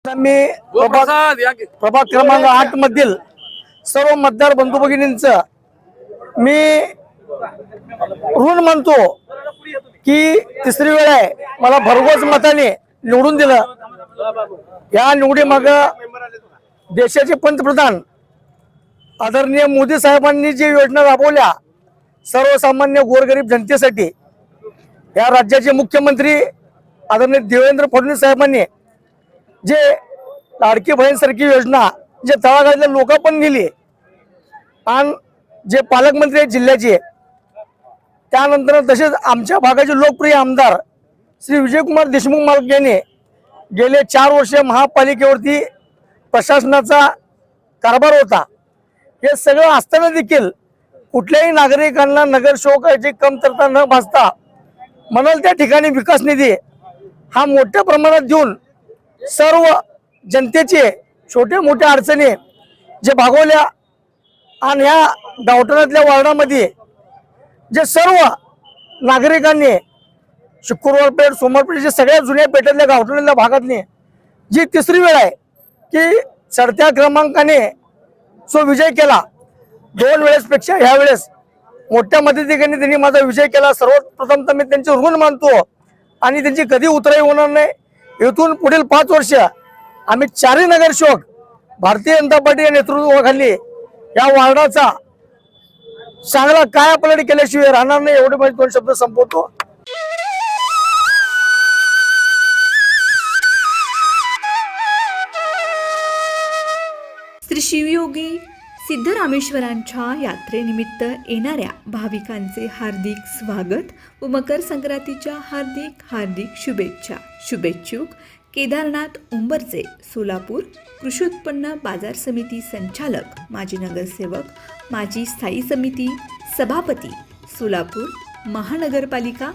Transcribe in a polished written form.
मी प्रभाग क्रमांक 8 मधील सर्व मतदार बंधू भगिनींचं मी ऋण मानतो की तिसरी वेळ आहे मला भरघोस मताने निवडून दिलं। या निवडीमाग देशाचे पंतप्रधान आदरणीय मोदी साहेबांनी जी योजना राबवल्या सर्वसामान्य गोरगरीब जनतेसाठी, या राज्याचे मुख्यमंत्री आदरणीय देवेंद्र फडणवीस साहेबांनी जे लाडकी बहीण सारखी योजना जे तळागाळातल्या लोक पण नेली आणि जे पालकमंत्री आहेत जिल्ह्याचे, त्यानंतर तसेच आमच्या भागाचे लोकप्रिय आमदार श्री विजयकुमार देशमुख मालक यांनी गेले 4 वर्ष महापालिकेवरती प्रशासनाचा कारभार होता। हे सगळं असताना देखील कुठल्याही नागरिकांना नगरसेवकाची कमतरता न भासता म्हणाल त्या ठिकाणी विकास निधी हा मोठ्या प्रमाणात देऊन सर्व जनतेचे छोटे मोठे अडचणी जे भागवल्या आणि ह्या गावठाणातल्या वार्डामध्ये जे सर्व नागरिकांनी शुक्रवार पेठ सोमवारपेठच्या सगळ्या जुन्या पेठातल्या गावठाणातल्या भागातली जी तिसरी वेळ आहे की चढत्या क्रमांकाने जो विजय केला, 2 वेळेसपेक्षा ह्या वेळेस मोठ्या मदतीने त्यांनी माझा विजय केला। सर्वप्रथम तर मी त्यांचे ऋण मानतो आणि त्यांची कधी उतराई होणार नाही। इथून पुढील 5 वर्ष आम्ही 4 नगरसेवक भारतीय जनता पार्टी या नेतृत्वाखाली या वार्डाचा चांगला काय आपल्याकडे केल्याशिवाय राहणार नाही, एवढे माझे 2 शब्द संपवतो। श्री शिवयोगी सिद्धरामेश्वरांच्या यात्रेनिमित्त येणाऱ्या भाविकांचे हार्दिक स्वागत व मकर संक्रांतीच्या हार्दिक शुभेच्छा। शुभेच्छुक केदारनाथ उंबरचे, सोलापूर कृषी उत्पन्न बाजार समिती संचालक, माजी नगरसेवक, माजी स्थायी समिती सभापती, सोलापूर महानगरपालिका